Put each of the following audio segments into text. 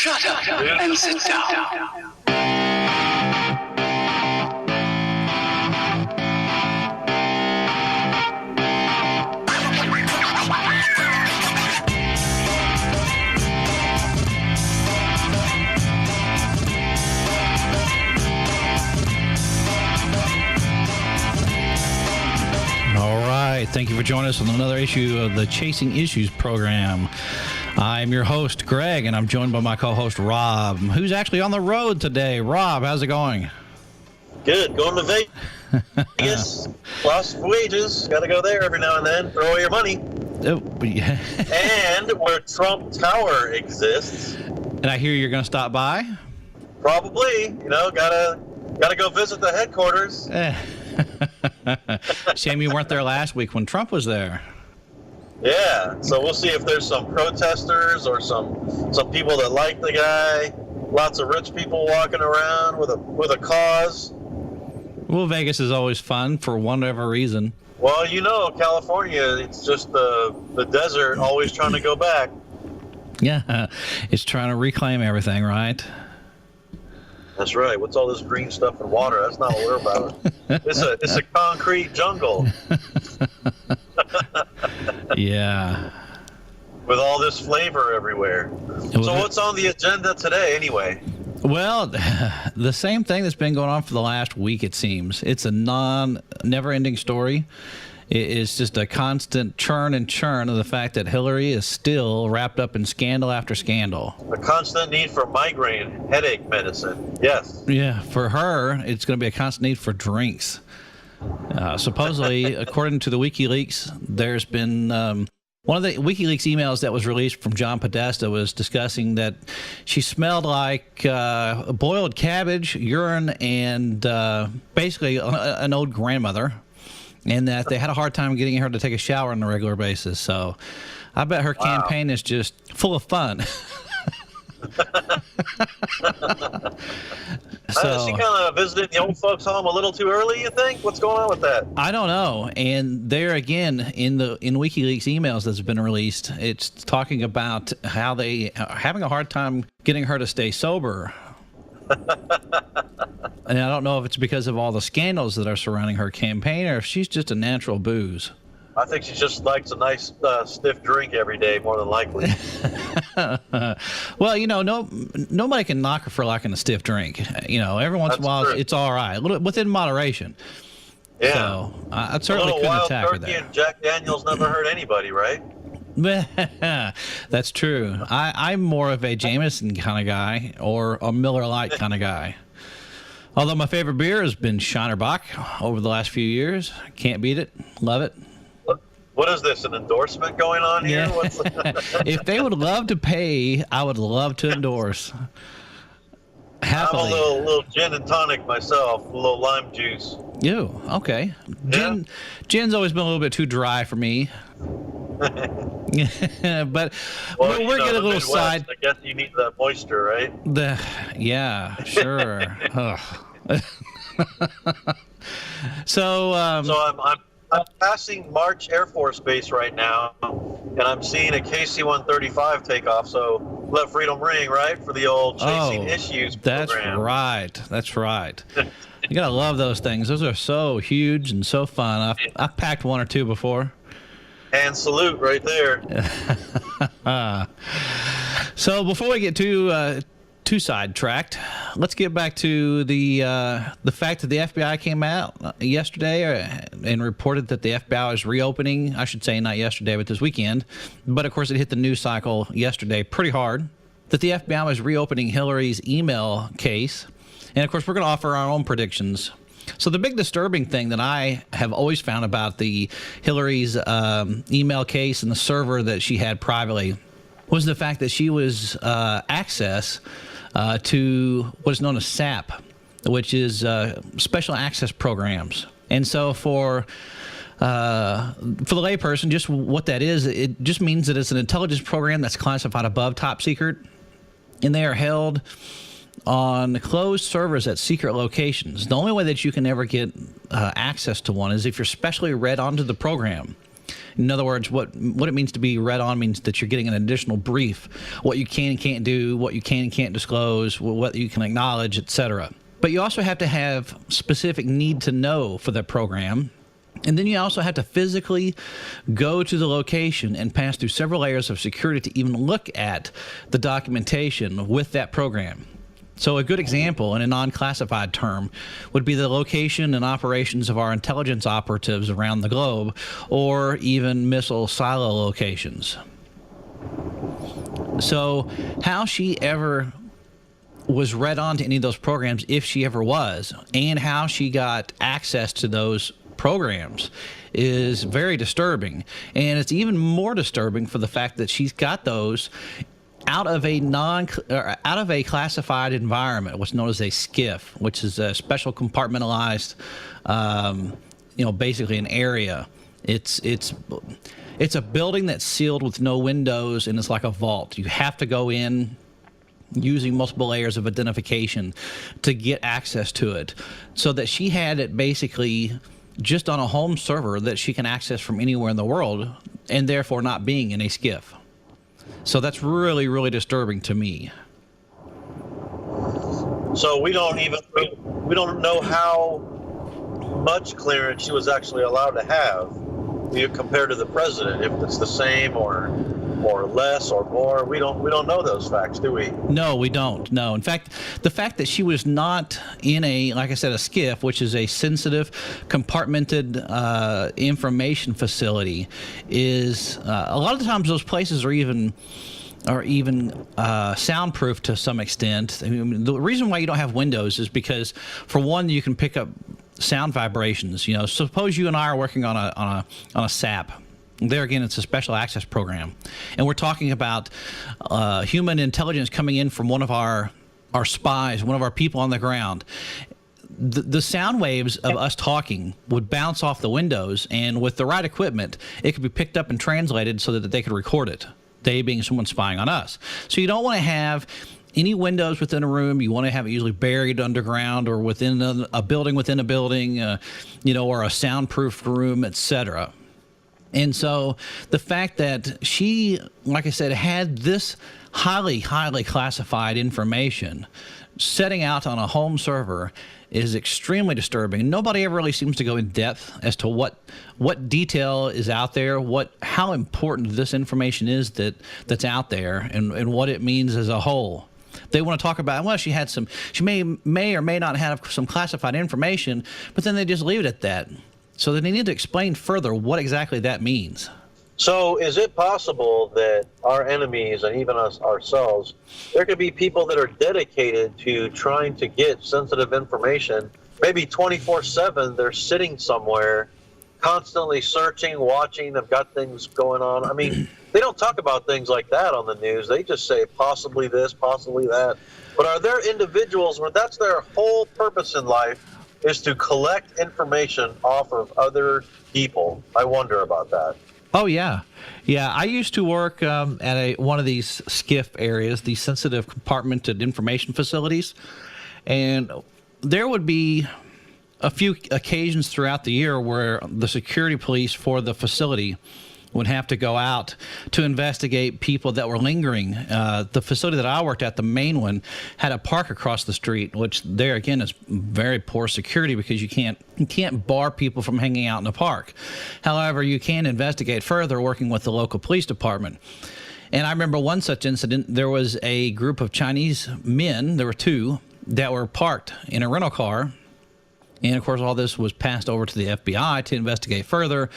Shut up and sit down. All right. Thank you for joining us on another issue of the Chasing Issues program. I'm your host, Greg, and I'm joined by my co-host, Rob, who's actually on the road today. Rob, how's it going? Good. Going to Vegas. Lost wages. Got to go there every now and then. Throw away your money. Oh, yeah. And where Trump Tower exists. And I hear you're going to stop by? Probably. You know, gotta go visit the headquarters. Shame you weren't there last week when Trump was there. Yeah. So we'll see if there's some protesters or some people that like the guy. Lots of rich people walking around with a cause. Well, Vegas is always fun for whatever reason. Well, you know, California, it's just the desert, always trying to go back. Yeah, it's trying to reclaim everything, right? That's right. What's all this green stuff and water? That's not what we're about. It's a concrete jungle. Yeah. With all this flavor everywhere. So what's on the agenda today, anyway? Well, the same thing that's been going on for the last week, it seems. It's a never-ending story. It's just a constant churn and churn of the fact that Hillary is still wrapped up in scandal after scandal. A constant need for migraine headache medicine. Yes. Yeah, for her, it's going to be a constant need for drinks. Supposedly, according to the WikiLeaks, there's been one of the WikiLeaks emails that was released from John Podesta was discussing that she smelled like boiled cabbage, urine, and basically an old grandmother. And that they had a hard time getting her to take a shower on a regular basis. So I bet her campaign is just full of fun. So she kind of visited the old folks' home a little too early, you think? What's going on with that? I don't know. And there again, in WikiLeaks emails that's been released, it's talking about how they are having a hard time getting her to stay sober. And I don't know if it's because of all the scandals that are surrounding her campaign or if she's just a natural booze. I think she just likes a nice stiff drink every day, more than likely. Well, you know, nobody can knock her for liking a stiff drink. You know, every once in a while it's all right, a little within moderation. Yeah. So I certainly couldn't attack her there. And Jack Daniels never hurt anybody, right? That's true. I'm more of a Jameson kind of guy or a Miller Lite kind of guy. Although my favorite beer has been Shiner Bock over the last few years. Can't beat it. Love it. What is this, an endorsement going on here? Yeah. If they would love to pay, I would love to endorse. Happily. I'm a little gin and tonic myself, a little lime juice. Ew, okay. Gin's always been a little bit too dry for me. But well, we're getting a little Midwest, side. I guess you need the moisture, right? Yeah, sure. So I'm passing March Air Force Base right now, and I'm seeing a KC-135 take off. So let freedom ring, right, for the old Chasing Issues program. That's right. You gotta love those things. Those are so huge and so fun. I've packed one or two before. And salute right there. So before we get too sidetracked, let's get back to the fact that the FBI came out yesterday and reported that the FBI is reopening. I should say not yesterday, but this weekend. But of course, it hit the news cycle yesterday pretty hard that the FBI was reopening Hillary's email case. And of course, we're going to offer our own predictions. So the big disturbing thing that I have always found about the Hillary's email case and the server that she had privately was the fact that she was access to what is known as SAP, which is special access programs. And so for the layperson, just what that is, it just means that it's an intelligence program that's classified above top secret, and they are held on closed servers at secret locations. The only way that you can ever get access to one is if you're specially read onto the program. In other words, what it means to be read on means that you're getting an additional brief, what you can and can't do, what you can and can't disclose, what you can acknowledge, etc. But you also have to have specific need to know for the program. And then you also have to physically go to the location and pass through several layers of security to even look at the documentation with that program. So a good example in a non-classified term would be the location and operations of our intelligence operatives around the globe, or even missile silo locations. So how she ever was read on to any of those programs, if she ever was, and how she got access to those programs is very disturbing. And it's even more disturbing for the fact that she's got those out of a classified environment, what's known as a SCIF, which is a special compartmentalized, basically an area. It's a building that's sealed with no windows, and it's like a vault. You have to go in using multiple layers of identification to get access to it, so that she had it basically just on a home server that she can access from anywhere in the world, and therefore not being in a SCIF. So that's really, really disturbing to me. So we don't know how much clearance she was actually allowed to have compared to the president, if it's the same or less or more. We don't know those facts, do we? No, we don't. No. In fact, the fact that she was not in like I said, a SCIF, which is a sensitive, compartmented information facility, is a lot of the times those places are even soundproof to some extent. I mean, the reason why you don't have windows is because, for one, you can pick up sound vibrations. Suppose you and I are working on a SAP. There again, it's a special access program, and we're talking about human intelligence coming in from one of our spies, one of our people on the ground. The sound waves of us talking would bounce off the windows, and with the right equipment, it could be picked up and translated so that they could record it, they being someone spying on us. So you don't want to have any windows within a room. You want to have it usually buried underground or within a building within a building, or a soundproof room, etc. And so the fact that she, like I said, had this highly, highly classified information setting out on a home server is extremely disturbing. Nobody ever really seems to go in depth as to what detail is out there, how important this information is that's out there, and what it means as a whole. They want to talk about, well, she may or may not have some classified information, but then they just leave it at that. So they need to explain further what exactly that means. So is it possible that our enemies, and even us ourselves, there could be people that are dedicated to trying to get sensitive information, maybe 24/7, they're sitting somewhere, constantly searching, watching, they've got things going on. I mean, they don't talk about things like that on the news. They just say possibly this, possibly that. But are there individuals where that's their whole purpose in life, is to collect information off of other people? I wonder about that. Oh, yeah. Yeah, I used to work at one of these SCIF areas, these sensitive compartmented information facilities, and there would be a few occasions throughout the year where the security police for the facility would have to go out to investigate people that were lingering. The facility that I worked at, the main one, had a park across the street, which there again is very poor security because you can't bar people from hanging out in the park. However, you can investigate further working with the local police department. And I remember one such incident. There was a group of Chinese men, there were two, that were parked in a rental car. And, of course, all this was passed over to the FBI to investigate further.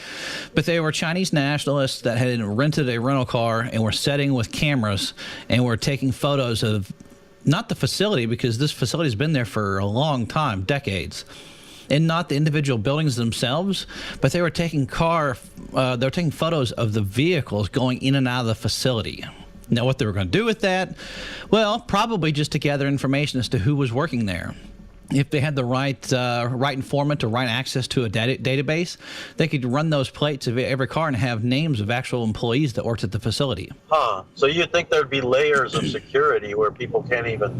But they were Chinese nationalists that had rented a rental car and were setting with cameras and were taking photos of not the facility, because this facility has been there for a long time, decades, and not the individual buildings themselves, but they were taking photos of the vehicles going in and out of the facility. Now, what they were going to do with that? Well, probably just to gather information as to who was working there. If they had the right informant or right access to a database, they could run those plates of every car and have names of actual employees that worked at the facility. So you'd think there'd be layers of security where people can't even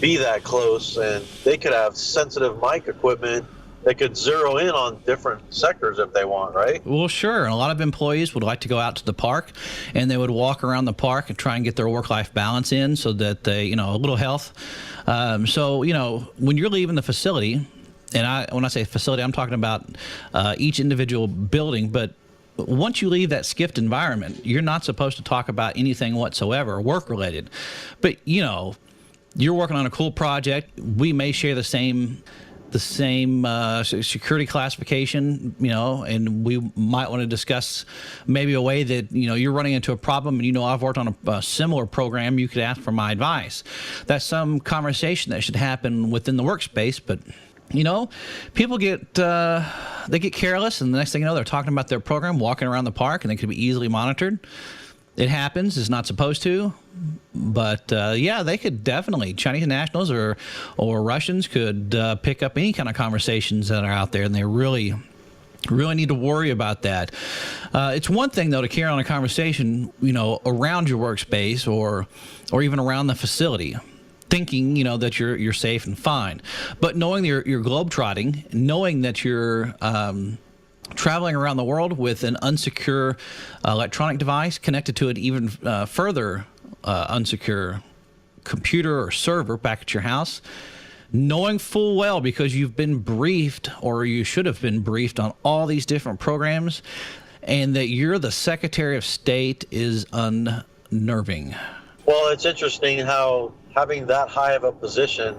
be that close, and they could have sensitive mic equipment they could zero in on different sectors if they want, right? Well, sure. And a lot of employees would like to go out to the park, and they would walk around the park and try and get their work-life balance in, so that they, a little health. So, when you're leaving the facility, and when I say facility, I'm talking about each individual building, but once you leave that skiffed environment, you're not supposed to talk about anything whatsoever work-related. But, you're working on a cool project. We may share the same security classification, and we might want to discuss maybe a way that, you're running into a problem and, I've worked on a similar program. You could ask for my advice. That's some conversation that should happen within the workspace, but people get careless, and the next thing you know, they're talking about their program, walking around the park, and they could be easily monitored. It happens. It's not supposed to, but they could definitely. Chinese nationals or Russians could pick up any kind of conversations that are out there, and they really need to worry about that. It's one thing, though, to carry on a conversation, around your workspace or even around the facility, thinking, that you're safe and fine. But knowing you're globetrotting, knowing that you're traveling around the world with an unsecure electronic device connected to an even further unsecure computer or server back at your house, knowing full well, because you've been briefed, or you should have been briefed, on all these different programs, and that you're the Secretary of State is unnerving. Well, it's interesting how having that high of a position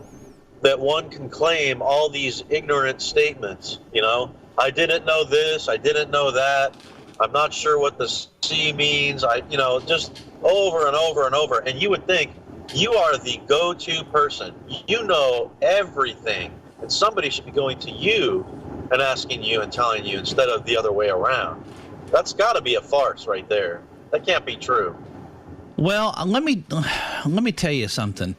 that one can claim all these ignorant statements, I didn't know this, I didn't know that, I'm not sure what the C means, just over and over and over. And you would think you are the go-to person. You know everything. And somebody should be going to you and asking you and telling you, instead of the other way around. That's got to be a farce right there. That can't be true. Well, let me tell you something.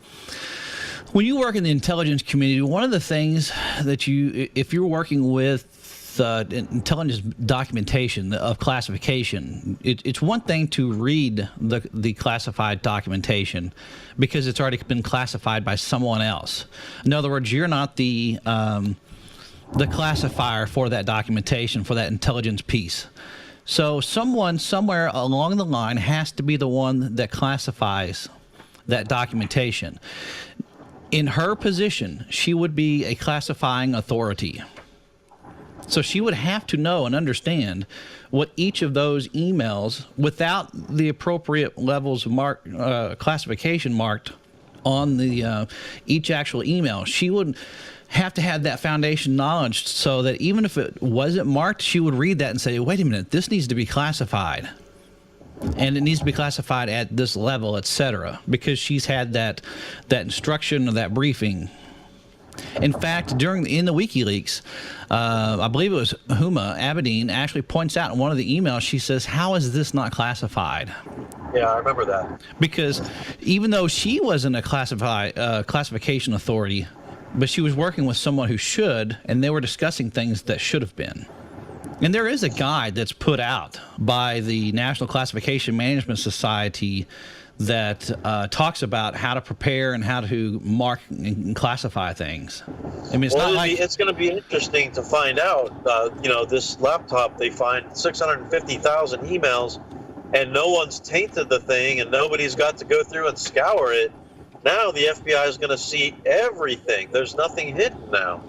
When you work in the intelligence community, one of the things that if you're working with intelligence documentation of classification, it's one thing to read the classified documentation because it's already been classified by someone else. In other words, you're not the classifier for that documentation, for that intelligence piece. So someone somewhere along the line has to be the one that classifies that documentation. In her position, she would be a classifying authority. So she would have to know and understand what each of those emails, without the appropriate levels of classification marked on the each actual email, she would have to have that foundation knowledge, so that even if it wasn't marked, she would read that and say, wait a minute, this needs to be classified. And it needs to be classified at this level, etc., because she's had that instruction or that briefing. In fact, in the WikiLeaks, I believe it was Huma Abedin actually points out in one of the emails, she says, how is this not classified? Yeah, I remember that. Because even though she wasn't a classification authority, but she was working with someone who should, and they were discussing things that should have been. And there is a guide that's put out by the National Classification Management Society that talks about how to prepare and how to mark and classify things. I mean, it's going to be interesting to find out. This laptop, they find 650,000 emails, and no one's tainted the thing, and nobody's got to go through and scour it. Now the FBI is going to see everything. There's nothing hidden now.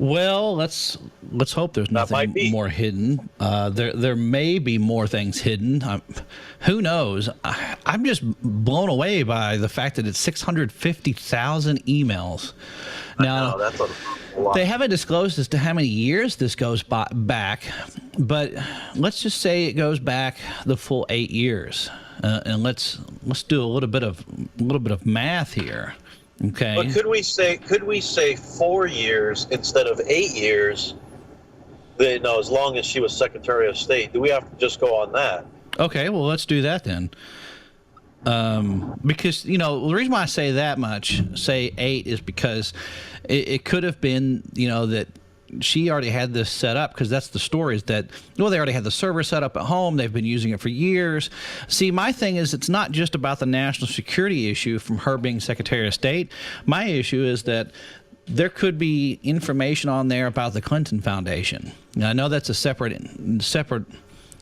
Well, let's hope there's nothing more hidden. There may be more things hidden. Who knows? I'm just blown away by the fact that it's 650,000 emails. Now, that's a lot. They haven't disclosed as to how many years this goes back, but let's just say it goes back the full 8 years. And let's do a little bit of math here. Okay. But could we say 4 years instead of 8 years? As long as she was Secretary of State, do we have to just go on that? Okay, well, let's do that then. Because the reason why I say that much, say 8, is because it could have been that she already had this set up, because that's the story, is that, they already had the server set up at home. They've been using it for years. See, my thing is, it's not just about the national security issue from her being Secretary of State. My issue is that there could be information on there about the Clinton Foundation. Now, I know that's a separate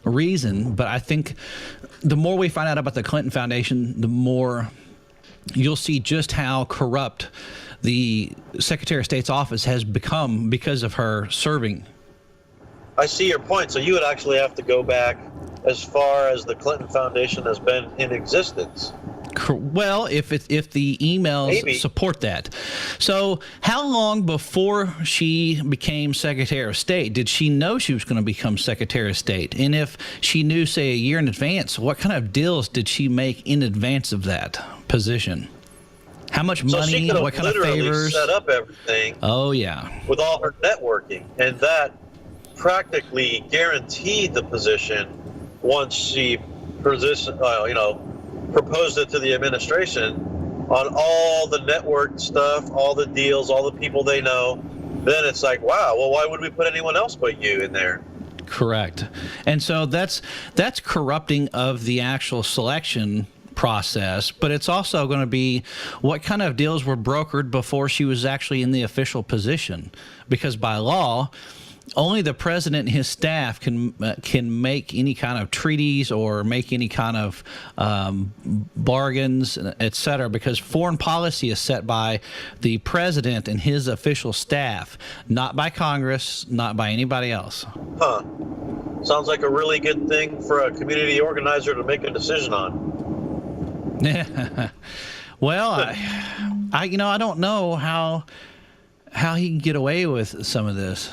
reason, but I think the more we find out about the Clinton Foundation, the more you'll see just how corrupt the Secretary of State's office has become because of her serving. I see your point. So you would actually have to go back as far as the Clinton Foundation has been in existence. Well, if the emails Maybe support that. So how long before she became Secretary of State did she know she was going to become Secretary of State? And if she knew, say, a year in advance, what kind of deals did she make in advance of that position? How much money? She what kind of favors? Set up everything. Oh, yeah. With all her networking, and that practically guaranteed the position once she proposed it to the administration on all the network stuff, all the deals, all the people they know. Then it's like, wow, well, why would we put anyone else but you in there? Correct. And so that's corrupting of the actual selection process, but it's also going to be what kind of deals were brokered before she was actually in the official position, because by law only the president and his staff can make any kind of treaties or make any kind of bargains, et cetera, because foreign policy is set by the president and his official staff, not by Congress, not by anybody else. Huh. Sounds like a really good thing for a community organizer to make a decision on. Well, I don't know how he can get away with some of this.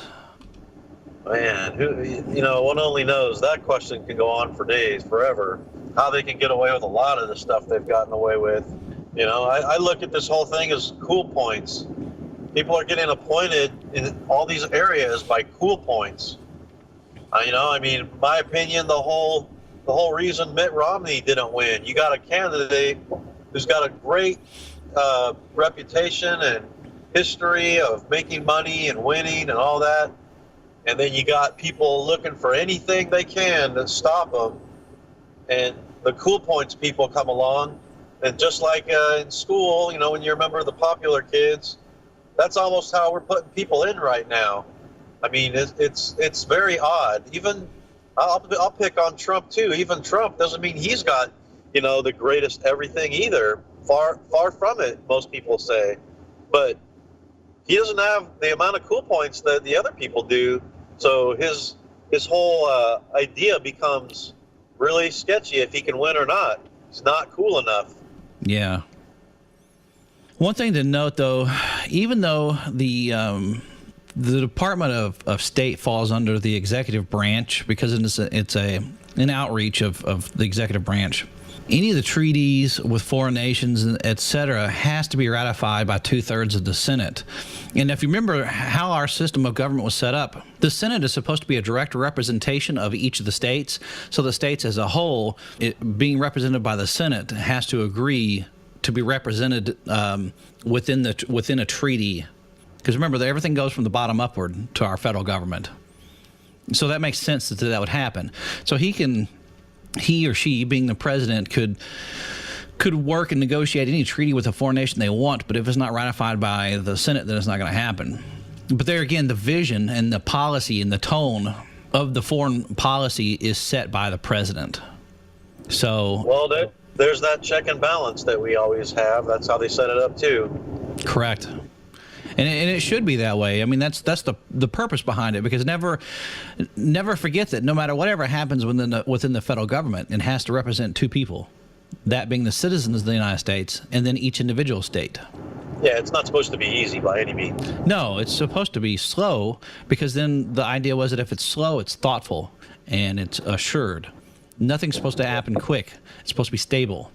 Man, one only knows. That question can go on for days, forever. How they can get away with a lot of the stuff they've gotten away with. I look at this whole thing as cool points. People are getting appointed in all these areas by cool points. My opinion, the whole reason Mitt Romney didn't win, you got a candidate who's got a great reputation and history of making money and winning and all that. And then you got people looking for anything they can to stop them. And the cool points people come along. And just like in school, when you remember the popular kids, that's almost how we're putting people in right now. I mean, it's very odd. Even I'll pick on Trump too. Even Trump doesn't mean he's got, the greatest everything either. Far from it, most people say. But he doesn't have the amount of cool points that the other people do. So his whole idea becomes really sketchy if he can win or not. He's not cool enough. Yeah. One thing to note, though, even though the Department of State falls under the executive branch because it's an outreach of the executive branch, any of the treaties with foreign nations, et cetera, has to be ratified by 2/3 of the Senate. And if you remember how our system of government was set up, the Senate is supposed to be a direct representation of each of the states. So the states as a whole, being represented by the Senate, has to agree to be represented within a treaty. Because remember, everything goes from the bottom upward to our federal government. So that makes sense that would happen. So he or she, being the president, could work and negotiate any treaty with a foreign nation they want, but if it's not ratified by the Senate, then it's not going to happen. But there again, the vision and the policy and the tone of the foreign policy is set by the president. So, well, there's that check and balance that we always have. That's how they set it up too. Correct. And it should be that way. I mean, that's the purpose behind it, because never forget that no matter whatever happens within the federal government, it has to represent two people, that being the citizens of the United States and then each individual state. Yeah, it's not supposed to be easy by any means. No, it's supposed to be slow, because then the idea was that if it's slow, it's thoughtful and it's assured. Nothing's supposed to happen quick. It's supposed to be stable.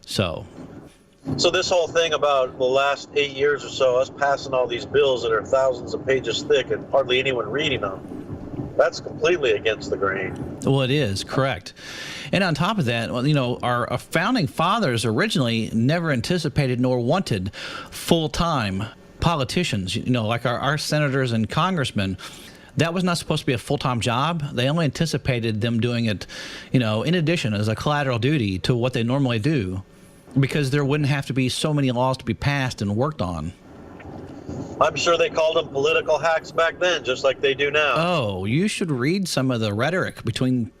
So this whole thing about the last 8 years or so, us passing all these bills that are thousands of pages thick and hardly anyone reading them, that's completely against the grain. Well, it is, correct. And on top of that, our founding fathers originally never anticipated nor wanted full-time politicians, like our senators and congressmen. That was not supposed to be a full-time job. They only anticipated them doing it, in addition as a collateral duty to what they normally do, because there wouldn't have to be so many laws to be passed and worked on. I'm sure they called them political hacks back then, just like they do now. Oh, you should read some of the rhetoric between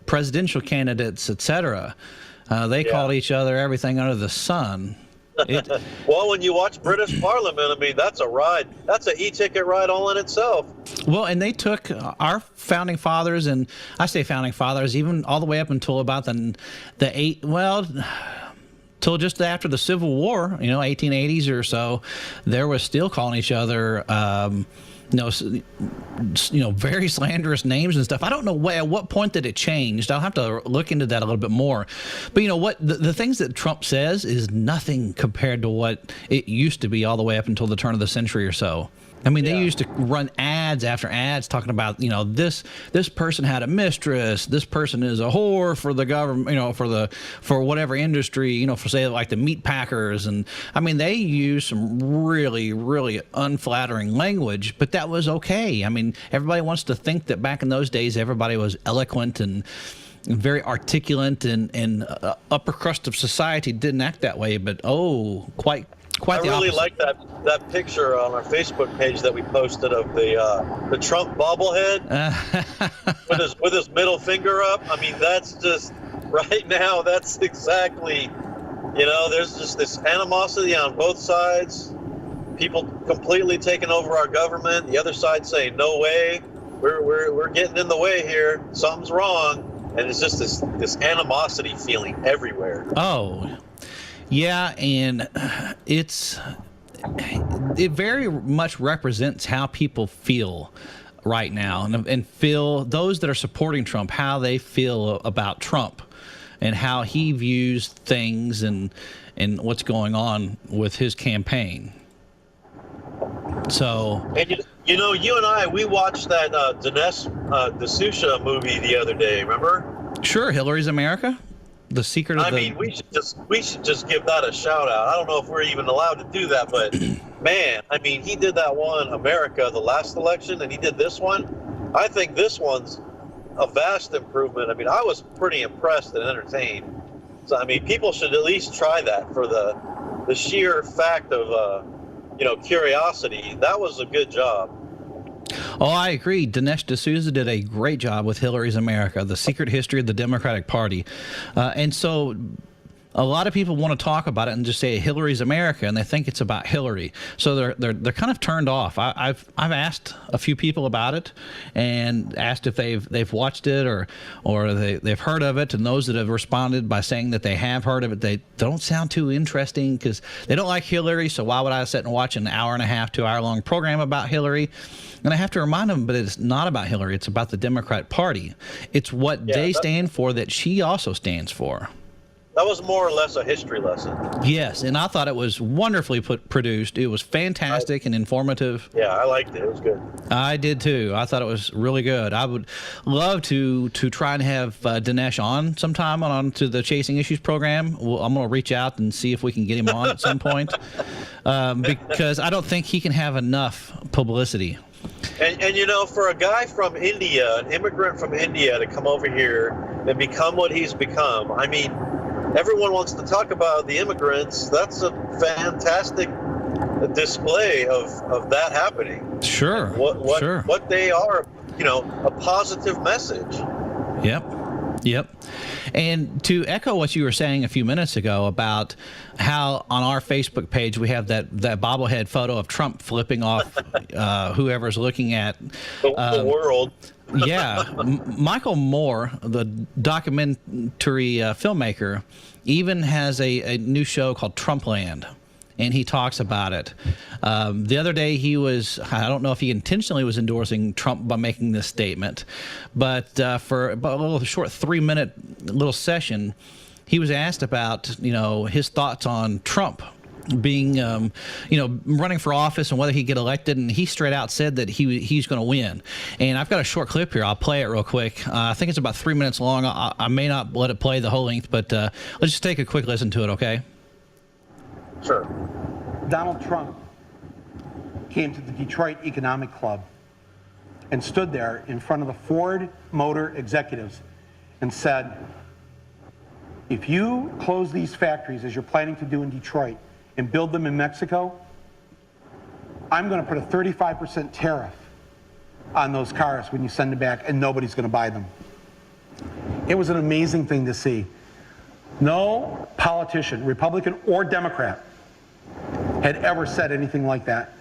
presidential candidates, etc. They called each other everything under the sun. Well, when you watch British Parliament, I mean, that's a ride. That's an e-ticket ride all in itself. Well, and they took our founding fathers, and I say founding fathers, even all the way up until about till just after the Civil War, 1880s or so, there was still calling each other, very slanderous names and stuff. I don't know at what point that it changed. I'll have to look into that a little bit more. But you know what? The things that Trump says is nothing compared to what it used to be all the way up until the turn of the century or so. I mean, they used to run ads after ads talking about, this person had a mistress, this person is a whore for the government, for whatever industry, for say like the meat packers. And I mean, they used some really, really unflattering language, but that was okay. I mean, everybody wants to think that back in those days, everybody was eloquent and very articulate, and upper crust of society didn't act that way. But quite I the really opposite. like that picture on our Facebook page that we posted of the Trump bobblehead with his middle finger up. I mean, that's just right now. That's exactly, there's just this animosity on both sides. People completely taking over our government. The other side saying, "No way, we're getting in the way here. Something's wrong," and it's just this animosity feeling everywhere. Oh. Yeah, and it very much represents how people feel right now, and feel those that are supporting Trump, how they feel about Trump and how he views things and what's going on with his campaign. So, and you and I, we watched that Dinesh D'Souza movie the other day. Remember? Sure, Hillary's America. The secret of we should just give that a shout out. I don't know if we're even allowed to do that, but man, I mean, he did that one, America, the last election, and he did this one. I think this one's a vast improvement. I mean, I was pretty impressed and entertained. So, I mean, people should at least try that for the sheer fact of, curiosity. That was a good job. Oh, I agree. Dinesh D'Souza did a great job with Hillary's America, the secret history of the Democratic Party. And so a lot of people want to talk about it and just say Hillary's America, and they think it's about Hillary. So they're kind of turned off. I've asked a few people about it and asked if they've watched it or they've heard of it, and those that have responded by saying that they have heard of it, they don't sound too interesting because they don't like Hillary. So why would I sit and watch an hour and a half, 2 hour long program about Hillary? And I have to remind them, but it's not about Hillary. It's about the Democrat Party. It's what they stand for that she also stands for. That was more or less a history lesson. Yes, and I thought it was wonderfully produced. It was fantastic and informative. Yeah, I liked it. It was good. I did too. I thought it was really good. I would love to try and have Dinesh on sometime on to the Chasing Issues program. I'm going to reach out and see if we can get him on at some point because I don't think he can have enough publicity. And for a guy from India, an immigrant from India, to come over here and become what he's become, I mean, everyone wants to talk about the immigrants. That's a fantastic display of that happening. Sure. What they are, a positive message. Yep. And to echo what you were saying a few minutes ago about how on our Facebook page we have that bobblehead photo of Trump flipping off whoever's looking at the world. Yeah. Michael Moore, the documentary filmmaker, even has a new show called Trumpland. And he talks about it. The other day I don't know if he intentionally was endorsing Trump by making this statement, but for a little short 3-minute little session, he was asked about, his thoughts on Trump being, running for office and whether he'd get elected. And he straight out said that he's going to win. And I've got a short clip here. I'll play it real quick. I think it's about 3 minutes long. I may not let it play the whole length, but let's just take a quick listen to it, okay? Sure. Donald Trump came to the Detroit Economic Club and stood there in front of the Ford Motor executives and said, if you close these factories as you're planning to do in Detroit and build them in Mexico, I'm going to put a 35% tariff on those cars when you send them back, and nobody's going to buy them. It was an amazing thing to see. No politician, Republican or Democrat, had ever said anything like that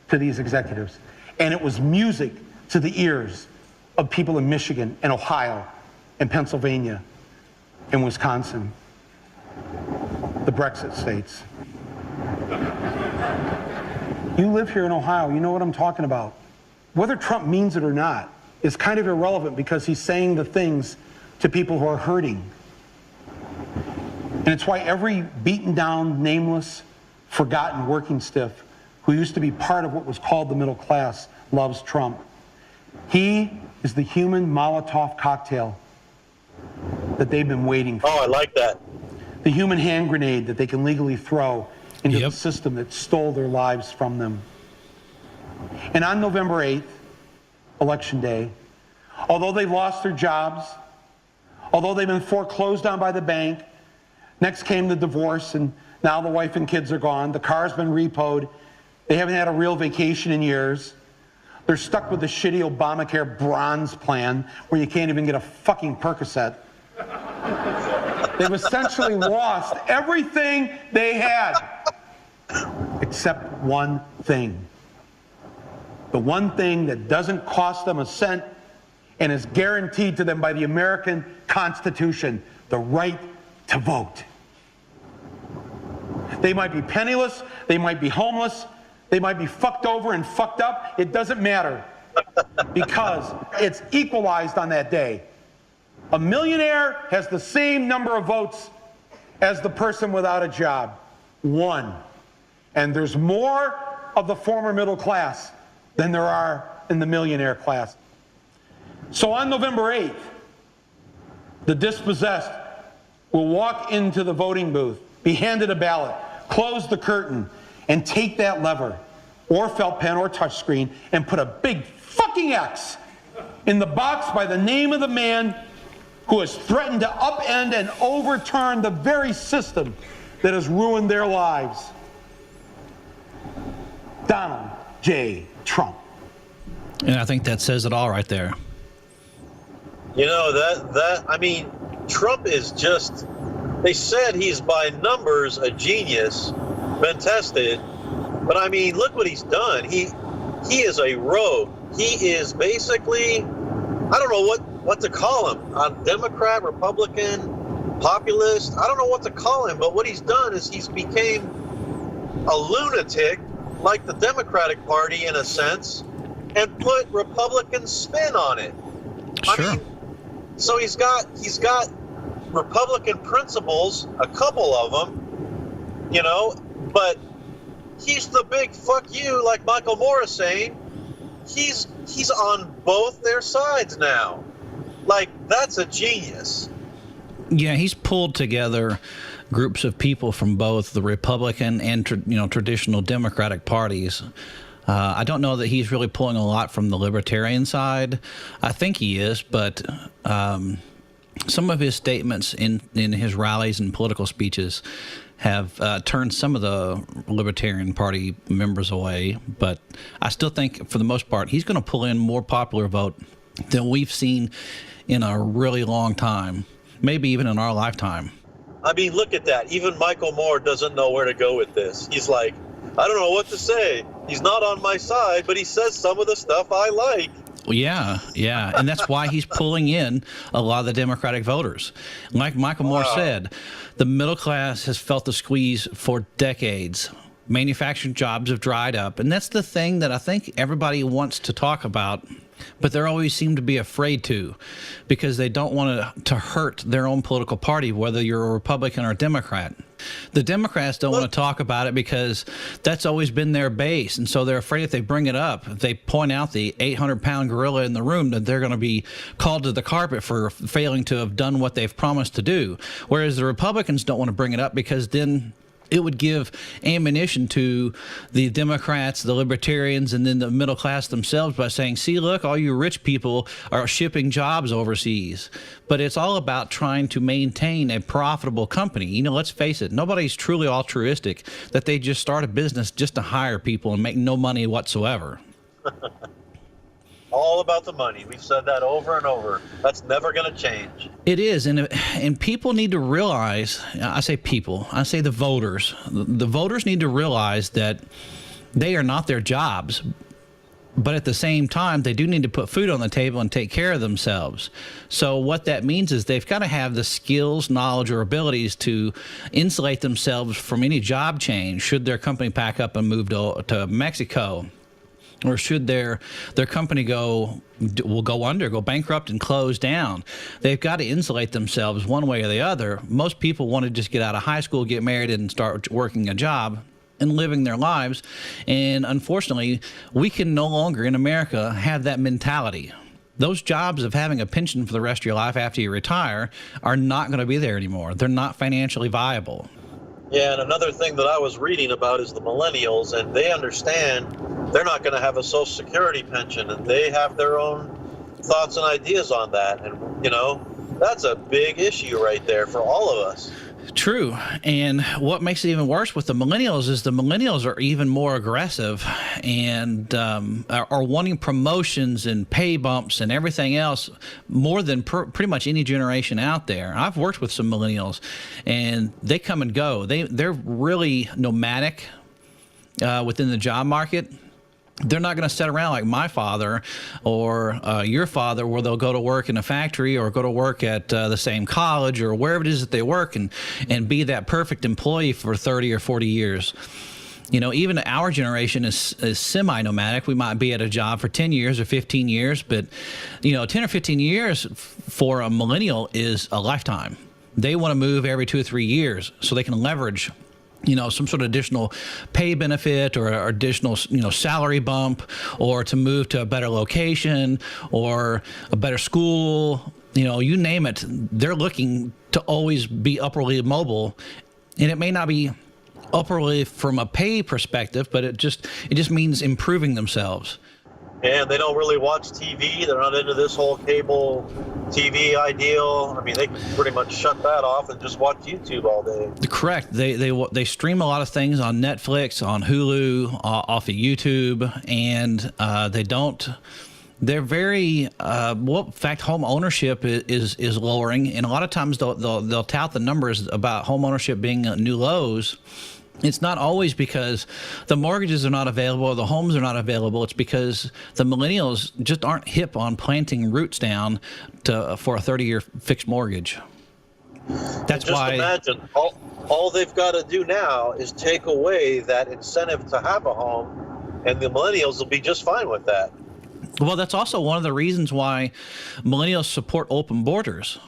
to these executives. And it was music to the ears of people in Michigan and Ohio and Pennsylvania and Wisconsin, the Brexit states. You live here in Ohio, you know what I'm talking about. Whether Trump means it or not is kind of irrelevant because he's saying the things to people who are hurting. And it's why every beaten down, nameless, forgotten working stiff who used to be part of what was called the middle class loves Trump. He is the human Molotov cocktail that they've been waiting for. Oh, I like that. The human hand grenade that they can legally throw into the system that stole their lives from them. And on November 8th, Election Day, although they've lost their jobs, although they've been foreclosed on by the bank, next came the divorce, and now the wife and kids are gone, the car's been repoed, they haven't had a real vacation in years, they're stuck with the shitty Obamacare bronze plan where you can't even get a fucking Percocet. They've essentially lost everything they had, except one thing. The one thing that doesn't cost them a cent and is guaranteed to them by the American Constitution, the right to vote. They might be penniless, they might be homeless, they might be fucked over and fucked up. It doesn't matter because it's equalized on that day. A millionaire has the same number of votes as the person without a job. One. And there's more of the former middle class than there are in the millionaire class. So on November 8th, the dispossessed will walk into the voting booth, be handed a ballot, close the curtain, and take that lever, or felt pen or touchscreen, and put a big fucking X in the box by the name of the man who has threatened to upend and overturn the very system that has ruined their lives. Donald J. Trump. And I think that says it all right there. You know, I mean, Trump is just, they said he's by numbers a genius, been tested, but I mean, look what he's done. He is a rogue. He is basically, I don't know what to call him, a Democrat, Republican, populist, I don't know what to call him, but what he's done is he's became a lunatic, like the Democratic Party in a sense, and put Republican spin on it. Sure. I mean, so he's got Republican principles, a couple of them, you know, but he's the big fuck you, like Michael Moore is saying. He's on both their sides now. Like, that's a genius. Yeah, he's pulled together groups of people from both the Republican and traditional Democratic parties. I don't know that he's really pulling a lot from the libertarian side. I think he is, but some of his statements in his rallies and political speeches have turned some of the Libertarian Party members away. But I still think, for the most part, he's going to pull in more popular vote than we've seen in a really long time, maybe even in our lifetime. I mean, look at that. Even Michael Moore doesn't know where to go with this. He's like, I don't know what to say. He's not on my side, but he says some of the stuff I like. Well, yeah. And that's why he's pulling in a lot of the Democratic voters. Like Michael Moore said, the middle class has felt the squeeze for decades. Manufacturing jobs have dried up. And that's the thing that I think everybody wants to talk about, but they always seem to be afraid to, because they don't want to hurt their own political party, whether you're a Republican or a Democrat. The Democrats don't want to talk about it because that's always been their base. And so they're afraid if they bring it up, if they point out the 800-pound gorilla in the room, that they're going to be called to the carpet for failing to have done what they've promised to do. Whereas the Republicans don't want to bring it up because then it would give ammunition to the Democrats, the Libertarians, and then the middle class themselves by saying, see, look, all you rich people are shipping jobs overseas. But it's all about trying to maintain a profitable company. You know, let's face it, nobody's truly altruistic that they just start a business just to hire people and make no money whatsoever. All about the money. We've said that over and over. That's never going to change. It is, and people need to realize, I say people, I say the voters. The voters need to realize that they are not their jobs, but at the same time, they do need to put food on the table and take care of themselves. So what that means is they've got to have the skills, knowledge, or abilities to insulate themselves from any job change should their company pack up and move to Mexico. Or should their company go under, go bankrupt, and close down? They've got to insulate themselves one way or the other. Most people want to just get out of high school, get married, and start working a job and living their lives. And unfortunately, we can no longer in America have that mentality. Those jobs of having a pension for the rest of your life after you retire are not going to be there anymore. They're not financially viable. Yeah, and another thing that I was reading about is the millennials, and they understand they're not going to have a Social Security pension, and they have their own thoughts and ideas on that. And, you know, that's a big issue right there for all of us. True. And what makes it even worse with the millennials is the millennials are even more aggressive and are wanting promotions and pay bumps and everything else more than pretty much any generation out there. I've worked with some millennials, and they come and go. They're really nomadic within the job market. They're not going to sit around like my father or your father, where they'll go to work in a factory or go to work at the same college or wherever it is that they work and be that perfect employee for 30 or 40 years. You know, even our generation is semi-nomadic. We might be at a job for 10 years or 15 years, but, you know, 10 or 15 years for a millennial is a lifetime. They want to move every 2 or 3 years so they can leverage, you know, some sort of additional pay benefit or additional, you know, salary bump, or to move to a better location or a better school, you know, you name it. They're looking to always be upwardly mobile, and it may not be upwardly from a pay perspective, but it just means improving themselves. And they don't really watch TV. They're not into this whole cable TV ideal. I mean, they can pretty much shut that off and just watch YouTube all day. Correct. They stream a lot of things on Netflix, on Hulu, off of YouTube, and they don't. They're very in fact, home ownership is lowering, and a lot of times they'll tout the numbers about home ownership being at new lows. It's not always because the mortgages are not available or the homes are not available. It's because the millennials just aren't hip on planting roots down for a 30-year fixed mortgage. That's just why. Imagine all they've got to do now is take away that incentive to have a home, and the millennials will be just fine with that. Well, that's also one of the reasons why millennials support open borders.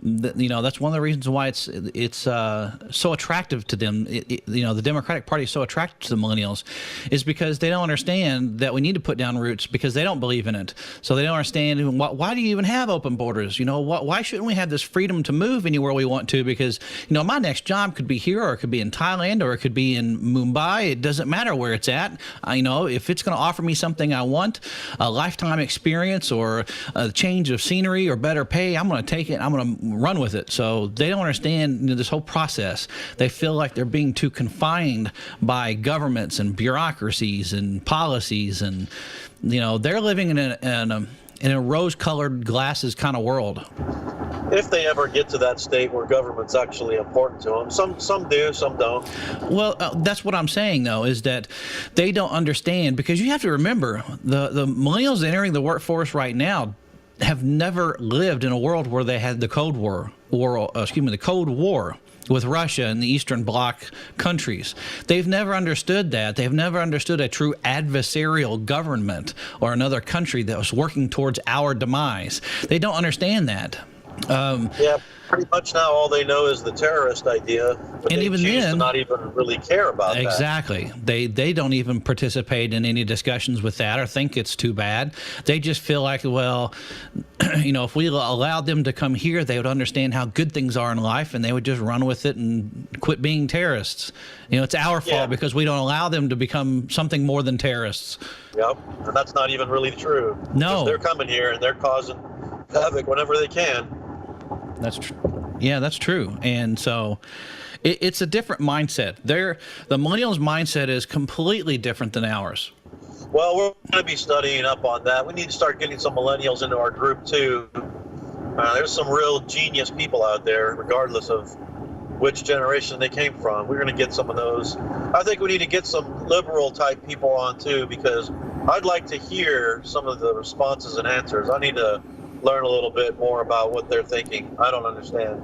You know, that's one of the reasons why it's so attractive to them. You know, the Democratic Party is so attractive to the millennials is because they don't understand that we need to put down roots, because they don't believe in it. So they don't understand why do you even have open borders? You know, why shouldn't we have this freedom to move anywhere we want to? Because, you know, my next job could be here, or it could be in Thailand, or it could be in Mumbai. It doesn't matter where it's at. You know, if it's going to offer me something I want, a lifetime experience or a change of scenery or better pay, I'm going to take it. I'm going to run with it. So they don't understand, you know, this whole process. They feel like they're being too confined by governments and bureaucracies and policies, and, you know, they're living in a rose-colored glasses kind of world. If they ever get to that state where government's actually important to them. Some do, some don't. Well, that's what I'm saying, though, is that they don't understand, because you have to remember the millennials entering the workforce right now have never lived in a world where they had the Cold War with Russia and the Eastern Bloc countries. They've never understood that. They've never understood a true adversarial government or another country that was working towards our demise. They don't understand that. Yeah, pretty much now all they know is the terrorist idea, but And they even choose to then- not even really care about that. Exactly. They don't even participate in any discussions with that or think it's too bad. They just feel like, well, if we allowed them to come here, they would understand how good things are in life, and they would just run with it and quit being terrorists. It's our fault Yeah. because we don't allow them to become something more than terrorists. Yep, and that's not even really true. No. Because they're coming here and they're causing havoc whenever they can. That's true. Yeah, that's true. And so it's a different mindset. The millennials' mindset is completely different than ours. Well, we're going to be studying up on that. We need to start getting some millennials into our group, too. There's some real genius people out there, regardless of which generation they came from. We're going to get some of those. I think we need to get some liberal-type people on, too, because I'd like to hear some of the responses and answers. I need to learn a little bit more about what they're thinking. I don't understand.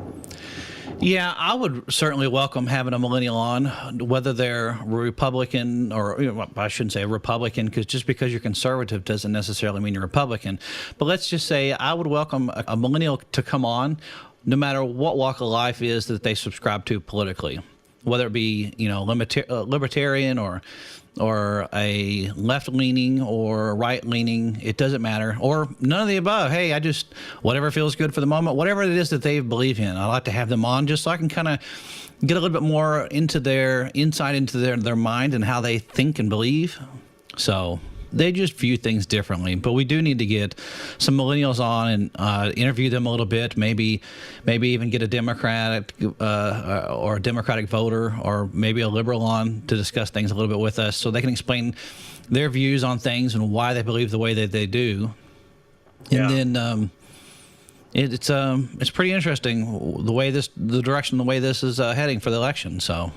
Yeah, I would certainly welcome having a millennial on, whether they're Republican or I shouldn't say Republican, because just because you're conservative doesn't necessarily mean you're Republican. But let's just say I would welcome a millennial to come on, no matter what walk of life is that they subscribe to politically, whether it be libertarian or a left-leaning or right-leaning, it doesn't matter, or none of the above. Hey, whatever feels good for the moment, whatever it is that they believe in, I like to have them on just so I can kind of get a little bit more into their insight into their mind and how they think and believe. So they just view things differently. But we do need to get some millennials on and interview them a little bit, maybe even get a Democratic or a Democratic voter or maybe a liberal on to discuss things a little bit with us so they can explain their views on things and why they believe the way that they do. Yeah. And then it's pretty interesting the direction the way this is heading for the election. So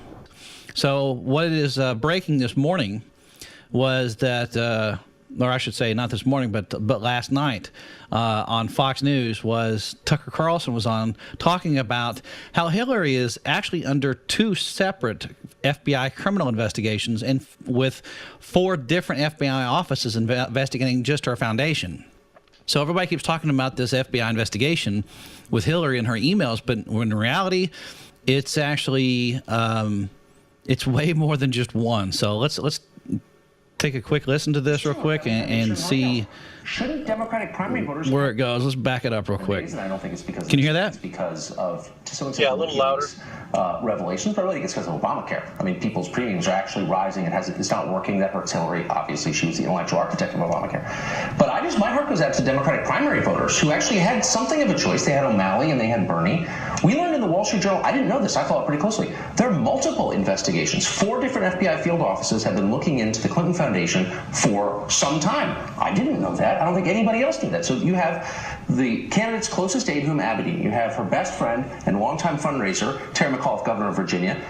what it is breaking this morning was that, or I should say not this morning, but last night on Fox News was Tucker Carlson was on talking about how Hillary is actually under 2 separate FBI criminal investigations and with 4 different FBI offices investigating just her foundation. So everybody keeps talking about this FBI investigation with Hillary and her emails, but in reality, it's actually it's way more than just one. So let's take a quick listen to this real quick and see Shouldn't Democratic primary voters where it goes. Let's back it up real quick. I don't think it's because Can you hear that? It's because of to some extent Yeah, a little louder. Revelations, but I really think it's because of Obamacare. I mean, people's premiums are actually rising. It's not working. That hurts Hillary. Obviously, she was the intellectual architect of Obamacare. But my heart goes out to Democratic primary voters who actually had something of a choice. They had O'Malley and they had Bernie. We learned in the Wall Street Journal. I didn't know this. I followed it pretty closely. There are multiple investigations. 4 different FBI field offices have been looking into the Clinton Foundation for some time. I didn't know that. I don't think anybody else knew that. So you have the candidate's closest aide, Whom Abedin. You have her best friend and longtime fundraiser, Terry McAuliffe, governor of Virginia,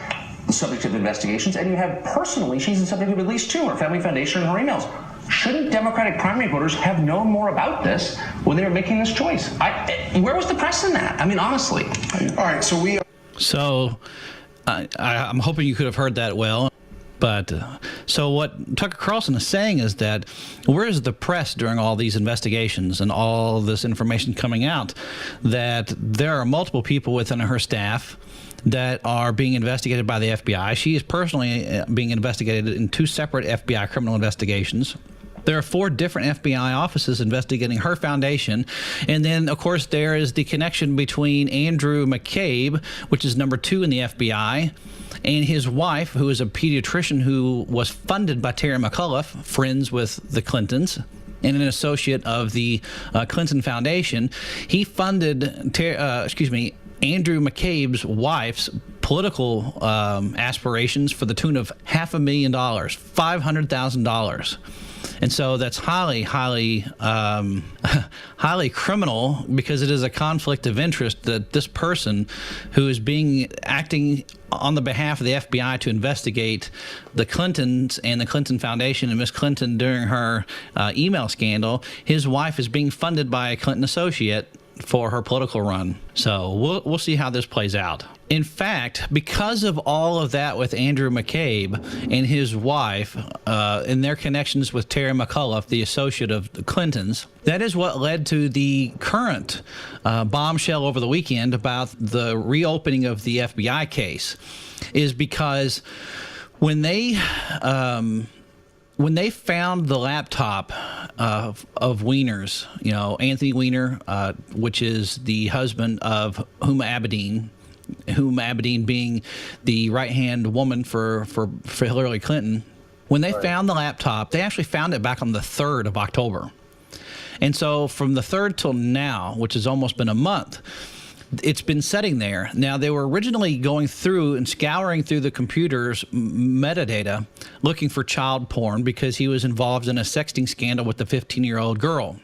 the subject of investigations. And you have personally, she's the subject of at least 2, her family foundation and her emails. Shouldn't Democratic primary voters have known more about this when they were making this choice? Where was the press in that? I mean, honestly. All right, So I'm hoping you could have heard that well. But so what Tucker Carlson is saying is that where is the press during all these investigations and all this information coming out that there are multiple people within her staff that are being investigated by the FBI. She is personally being investigated in 2 separate FBI criminal investigations. There are 4 different FBI offices investigating her foundation. And then, of course, there is the connection between Andrew McCabe, which is number 2 in the FBI, and his wife, who is a pediatrician who was funded by Terry McAuliffe, friends with the Clintons, and an associate of the Clinton Foundation. He funded, Andrew McCabe's wife's political aspirations for the tune of $500,000, $500,000. And so that's highly, highly, highly criminal because it is a conflict of interest that this person who is acting on the behalf of the FBI to investigate the Clintons and the Clinton Foundation and Miss Clinton during her email scandal, his wife is being funded by a Clinton associate for her political run. So we'll see how this plays out. In fact, because of all of that with Andrew McCabe and his wife and their connections with Terry McAuliffe, the associate of the Clintons, that is what led to the current bombshell over the weekend about the reopening of the FBI case, is because when they found the laptop of Weiner's, Anthony Weiner, which is the husband of Huma Abedin being the right-hand woman for Hillary Clinton, when they found the laptop, they actually found it back on the 3rd of October. And so from the 3rd till now, which has almost been a month, it's been sitting there. Now, they were originally going through and scouring through the computer's metadata looking for child porn because he was involved in a sexting scandal with the 15-year-old girl.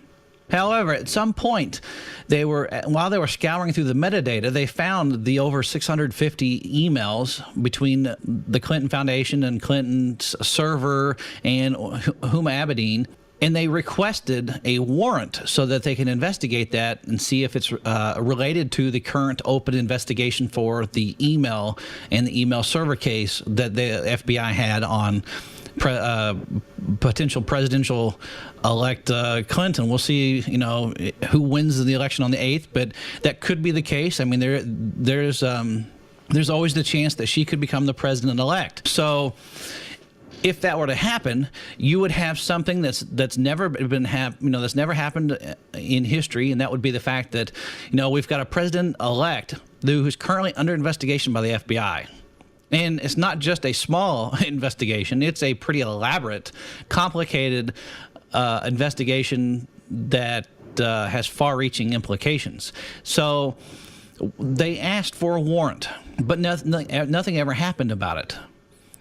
However, at some point, while they were scouring through the metadata, they found the over 650 emails between the Clinton Foundation and Clinton's server and Huma Abedin, and they requested a warrant so that they can investigate that and see if it's related to the current open investigation for the email and the email server case that the FBI had on potential presidential elect Clinton. We'll see, who wins the election on the 8th, but that could be the case. I mean, there's always the chance that she could become the president-elect. So if that were to happen, you would have something that's never been that's never happened in history, and that would be the fact that we've got a president-elect who's currently under investigation by the FBI. And it's not just a small investigation. It's a pretty elaborate, complicated investigation that has far-reaching implications. So they asked for a warrant, but nothing ever happened about it.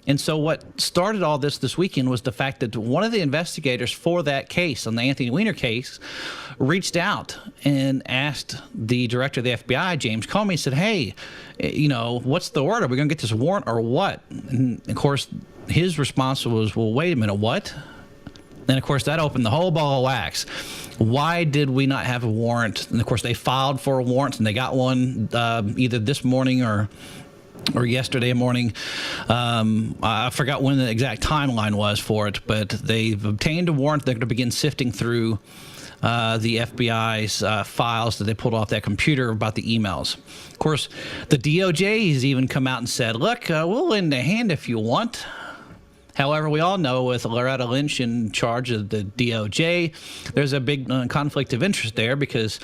And so what started all this weekend was the fact that one of the investigators for that case, on the Anthony Weiner case, reached out and asked the director of the FBI, James Comey, said, hey, what's the word? Are we going to get this warrant or what? And, of course, his response was, well, wait a minute, what? And, of course, that opened the whole ball of wax. Why did we not have a warrant? And, of course, they filed for a warrant, and they got one either this morning or yesterday morning. I forgot when the exact timeline was for it, but they've obtained a warrant. They're going to begin sifting through the FBI's files that they pulled off that computer about the emails. Of course, the DOJ has even come out and said, look, we'll lend a hand if you want. However, we all know with Loretta Lynch in charge of the DOJ, there's a big conflict of interest there because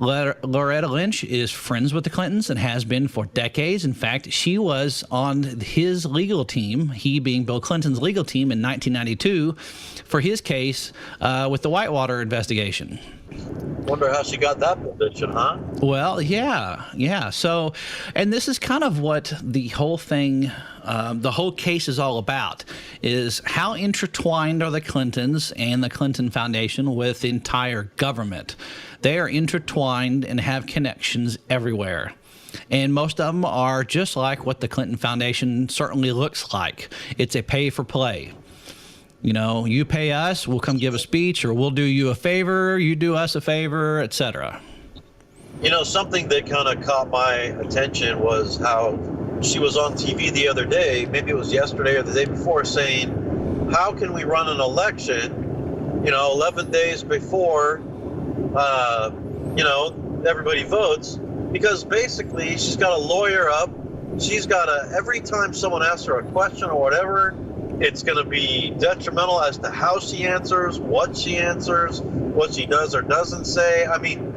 Loretta Lynch is friends with the Clintons and has been for decades. In fact, she was on his legal team, he being Bill Clinton's legal team in 1992, for his case with the Whitewater investigation. Wonder how she got that position, huh? Well, yeah. So, and this is kind of what the whole thing, the whole case is all about, is how intertwined are the Clintons and the Clinton Foundation with the entire government. They are intertwined and have connections everywhere. And most of them are just like what the Clinton Foundation certainly looks like. It's a pay-for-play. You pay us, we'll come give a speech, or we'll do you a favor, you do us a favor, etc. Something that kind of caught my attention was how she was on TV the other day, maybe it was yesterday or the day before, saying, how can we run an election, 11 days before, everybody votes? Because basically she's got a lawyer up. She's got every time someone asks her a question or whatever, it's going to be detrimental as to how she answers, what she does or doesn't say. I mean,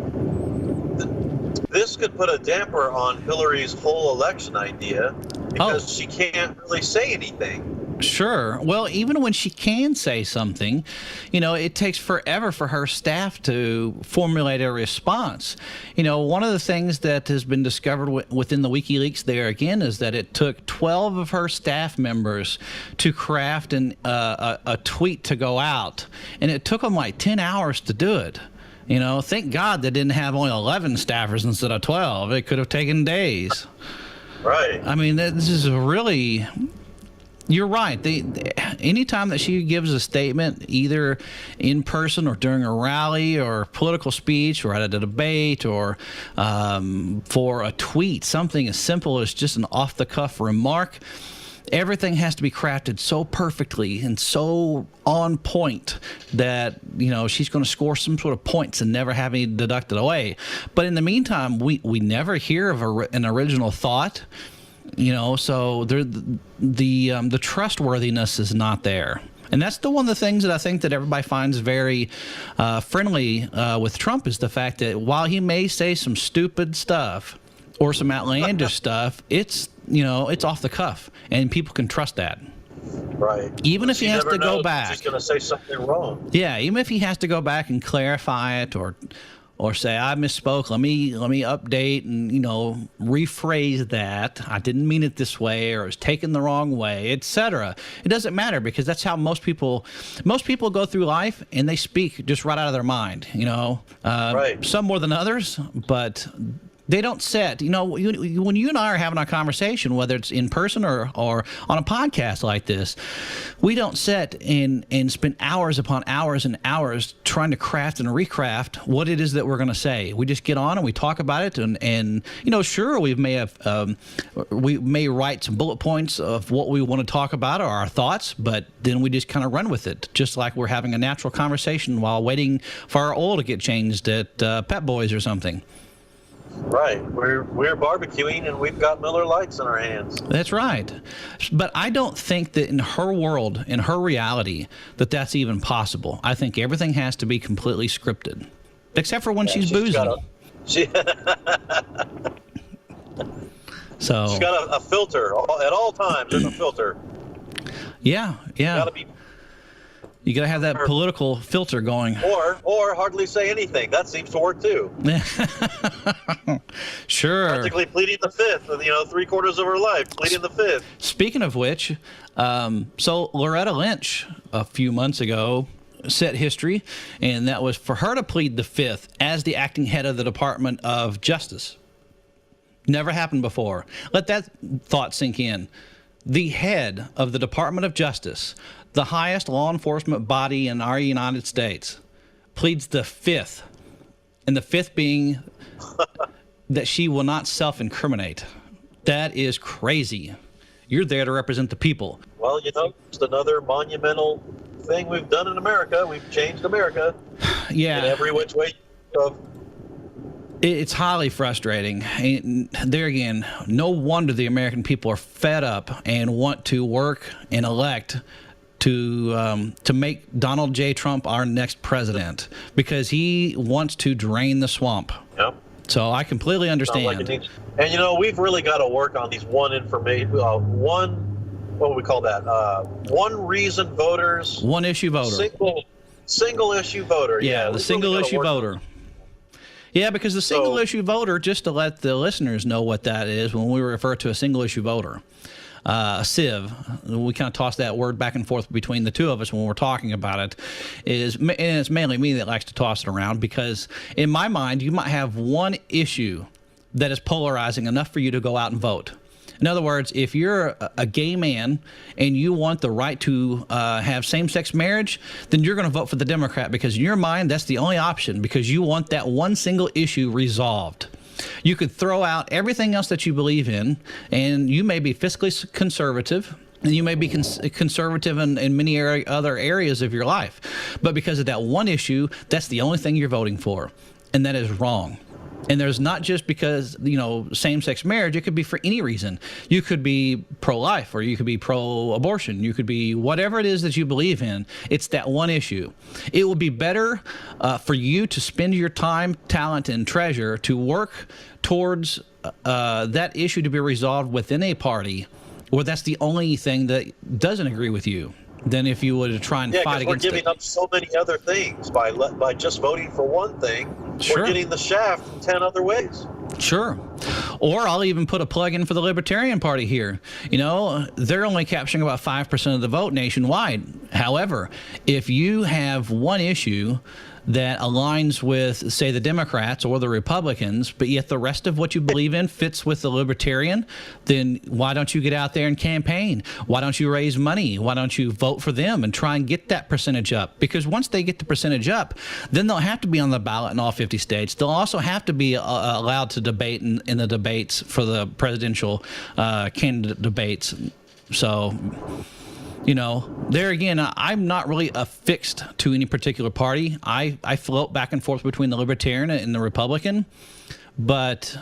this could put a damper on Hillary's whole election idea because she can't really say anything. Sure. Well, even when she can say something, it takes forever for her staff to formulate a response. One of the things that has been discovered within the WikiLeaks there again is that it took 12 of her staff members to craft a tweet to go out, and it took them like 10 hours to do it. Thank God they didn't have only 11 staffers instead of 12. It could have taken days. Right. I mean, this is really You're right. Anytime that she gives a statement, either in person or during a rally or political speech or at a debate or for a tweet, something as simple as just an off-the-cuff remark, everything has to be crafted so perfectly and so on point that, she's going to score some sort of points and never have any deducted away. But in the meantime, we never hear of an original thought. So the trustworthiness is not there. And that's one of the things that I think that everybody finds very friendly with Trump is the fact that while he may say some stupid stuff or some outlandish stuff, it's off the cuff, and people can trust that. Right. Even if he has to go back. He's going to say something wrong. Yeah, even if he has to go back and clarify it or say, I misspoke, let me update and, rephrase that. I didn't mean it this way, or it was taken the wrong way, etc. It doesn't matter, because that's how most people go through life, and they speak just right out of their mind, Right. Some more than others, but they don't set, when you and I are having a conversation, whether it's in person or on a podcast like this, we don't sit and spend hours upon hours and hours trying to craft and recraft what it is that we're going to say. We just get on and we talk about it, and sure, we may write some bullet points of what we want to talk about or our thoughts, but then we just kind of run with it, just like we're having a natural conversation while waiting for our oil to get changed at Pep Boys or something. Right. We're barbecuing, and we've got Miller Lights in our hands. That's right. But I don't think that in her world, in her reality, that's even possible. I think everything has to be completely scripted, except for when she's boozing. She's got a filter at all times. There's a filter. Yeah. Gotta be. You got to have that political filter going. Or hardly say anything. That seems to work too. Sure. Practically pleading the fifth, 3/4 of her life, pleading the fifth. Speaking of which, so Loretta Lynch a few months ago set history, and that was for her to plead the fifth as the acting head of the Department of Justice. Never happened before. Let that thought sink in. The head of the Department of Justice, the highest law enforcement body in our United States, pleads the fifth, and the fifth being that she will not self-incriminate. That is crazy. You're there to represent the people. Well, it's another monumental thing we've done in America. We've changed America. Yeah. In every which way. It's highly frustrating. And there again, no wonder the American people are fed up and want to work and elect to make Donald J. Trump our next president, because he wants to drain the swamp. Yep. So I completely understand. And we've really got to work on these one reason voters. One issue voter. Single issue voter. Yeah, the single issue voter. Yeah, because the single issue voter, just to let the listeners know what that is, when we refer to a single issue voter, a sieve, we kind of toss that word back and forth between the two of us when we're talking about it, and it's mainly me that likes to toss it around, because in my mind, you might have one issue that is polarizing enough for you to go out and vote. In other words, if you're a gay man and you want the right to have same-sex marriage, then you're going to vote for the Democrat, because in your mind, that's the only option, because you want that one single issue resolved. You could throw out everything else that you believe in, and you may be fiscally conservative, and you may be conservative in many other areas of your life. But because of that one issue, that's the only thing you're voting for, and that is wrong. And there's not just because, same-sex marriage. It could be for any reason. You could be pro-life, or you could be pro-abortion. You could be whatever it is that you believe in. It's that one issue. It would be better for you to spend your time, talent, and treasure to work towards that issue to be resolved within a party where that's the only thing that doesn't agree with you, than if you were to try and fight against it. We're giving up so many other things by just voting for one thing. Sure. We're getting the shaft in 10 other ways. Sure. Or I'll even put a plug in for the Libertarian Party here. They're only capturing about 5% of the vote nationwide. However, if you have one issue that aligns with, say, the Democrats or the Republicans, but yet the rest of what you believe in fits with the Libertarian, then why don't you get out there and campaign? Why don't you raise money? Why don't you vote for them and try and get that percentage up? Because once they get the percentage up, then they'll have to be on the ballot in all 50 states. They'll also have to be allowed to debate in the debates for the presidential candidate debates. So, you know, there again, I'm not really affixed to any particular party. I float back and forth between the Libertarian and the Republican, but,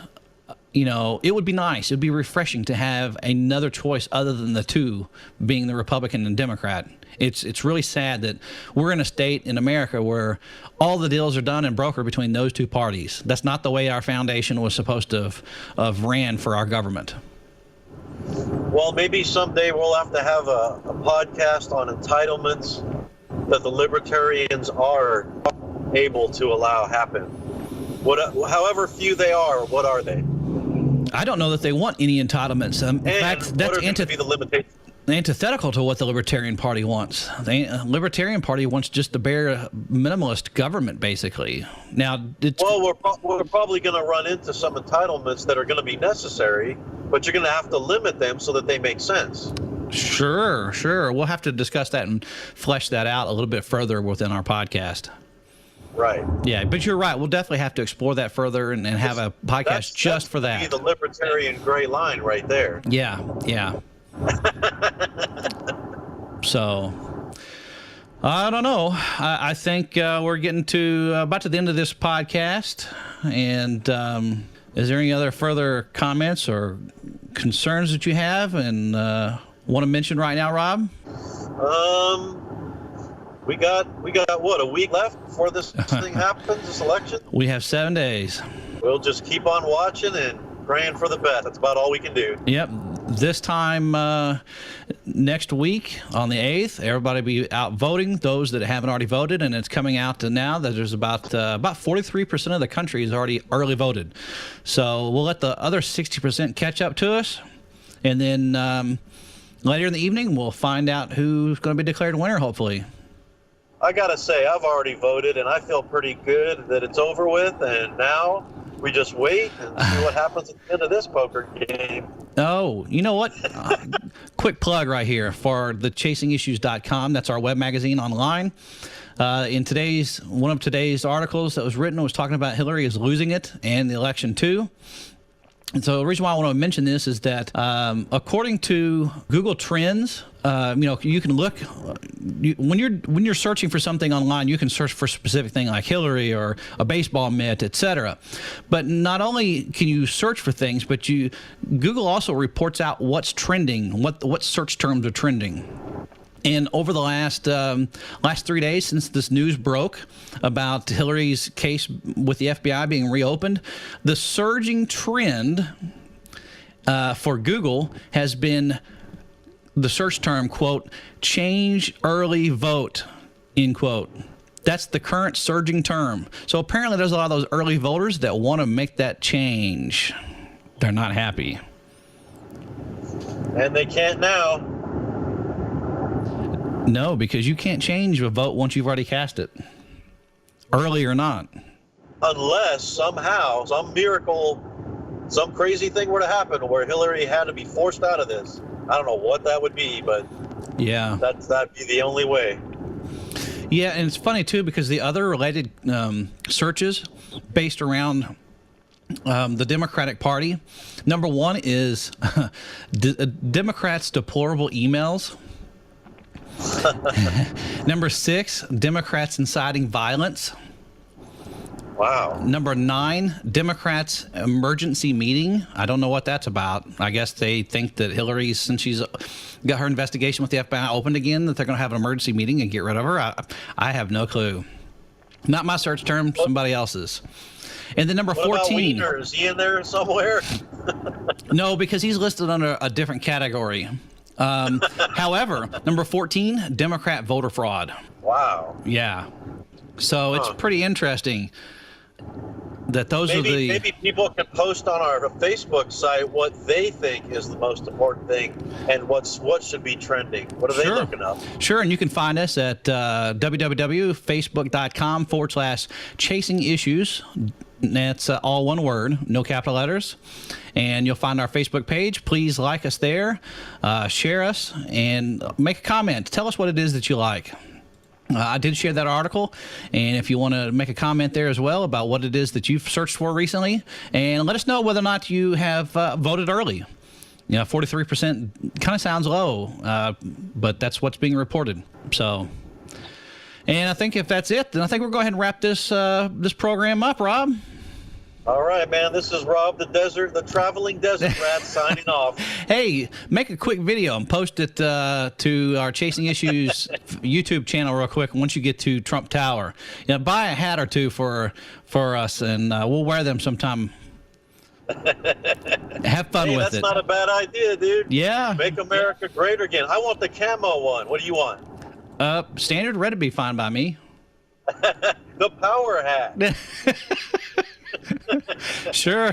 you know, it would be nice. It would be refreshing to have another choice other than the two being the Republican and Democrat. It's really sad that we're in a state in America where all the deals are done and brokered between those two parties. That's not the way our foundation was supposed to have ran for our government. Well, maybe someday we'll have to have a podcast on entitlements that the Libertarians are able to allow happen. However few they are, what are they? I don't know that they want any entitlements. In fact, that's be the limitations? Antithetical to what the Libertarian Party wants. The Libertarian Party wants just the bare minimalist government, basically. Now, we're probably going to run into some entitlements that are going to be necessary, but you're going to have to limit them so that they make sense. Sure. We'll have to discuss that and flesh that out a little bit further within our podcast. Right. Yeah, but you're right. We'll definitely have to explore that further and have a podcast just for that. The Libertarian gray line right there. Yeah. So, I don't know. I think we're getting about to the end of this podcast. And is there any other further comments or concerns that you have and want to mention right now, Rob? We got what, a week left before this thing happens, this election? We have 7 days. We'll just keep on watching and praying for the best. That's about all we can do. Yep. This time next week on the 8th, everybody be out voting, those that haven't already voted, and it's coming out to now that there's about 43% of the country is already early voted. So we'll let the other 60% catch up to us, and then later in the evening we'll find out who's going to be declared winner, hopefully. I gotta say, I've already voted, and I feel pretty good that it's over with, and now we just wait and see what happens at the end of this poker game. Oh, you know what? Quick plug right here for the chasingissues.com. That's our web magazine online. In one of today's articles that was written was talking about Hillary is losing it and the election too. And so the reason why I want to mention this is that according to Google Trends, you can look when you're searching for something online, you can search for a specific thing like Hillary or a baseball mitt, etc. But not only can you search for things, but Google also reports out what's trending, what search terms are trending. And over the last 3 days since this news broke about Hillary's case with the FBI being reopened, the surging trend for Google has been the search term, quote, change early vote, end quote. That's the current surging term. So apparently there's a lot of those early voters that want to make that change. They're not happy. And they can't now. No, because you can't change a vote once you've already cast it, early or not. Unless somehow, some miracle, some crazy thing were to happen where Hillary had to be forced out of this. I don't know what that would be, but yeah, that'd be the only way. Yeah, and it's funny, too, because the other related searches based around the Democratic Party, number one is Democrats' deplorable emails. Number 6, Democrats inciting violence. Wow. Number 9, Democrats emergency meeting. I don't know what that's about. I guess they think that Hillary, since she's got her investigation with the FBI opened again, that they're going to have an emergency meeting and get rid of her. I have no clue. Not my search term, somebody else's. And then number 14. About Wiener? Is he in there somewhere? No, because he's listed under a different category. However, number 14, Democrat voter fraud. Wow. Yeah. So it's pretty interesting. those are the... Maybe people can post on our Facebook site what they think is the most important thing and what should be trending. What are they looking up? Sure, and you can find us at www.facebook.com/chasing issues. That's all one word, no capital letters. And you'll find our Facebook page. Please like us there, share us, and make a comment. Tell us what it is that you like. I did share that article, and if you want to make a comment there as well about what it is that you've searched for recently, and let us know whether or not you have voted early. 43% kind of sounds low, but that's what's being reported. So, and I think if that's it, then I think we'll go ahead and wrap this program up, Rob. All right, man. This is Rob, the traveling desert rat, signing off. Hey, make a quick video and post it to our Chasing Issues YouTube channel real quick. Once you get to Trump Tower, buy a hat or two for us, and we'll wear them sometime. Have fun with it. That's not a bad idea, dude. Yeah. Make America great again. I want the camo one. What do you want? Standard red would be fine by me. The power hat. Sure.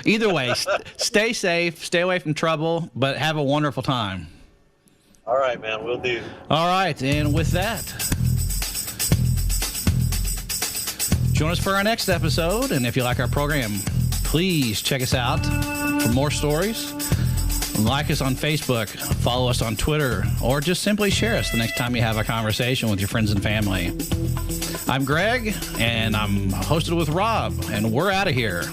Either way, stay safe, stay away from trouble, but have a wonderful time. All right, man, we'll do. All right, and with that, join us for our next episode, and if you like our program, please check us out for more stories. Like us on Facebook, follow us on Twitter, or just simply share us the next time you have a conversation with your friends and family. I'm Greg, and I'm hosted with Rob, and we're out of here.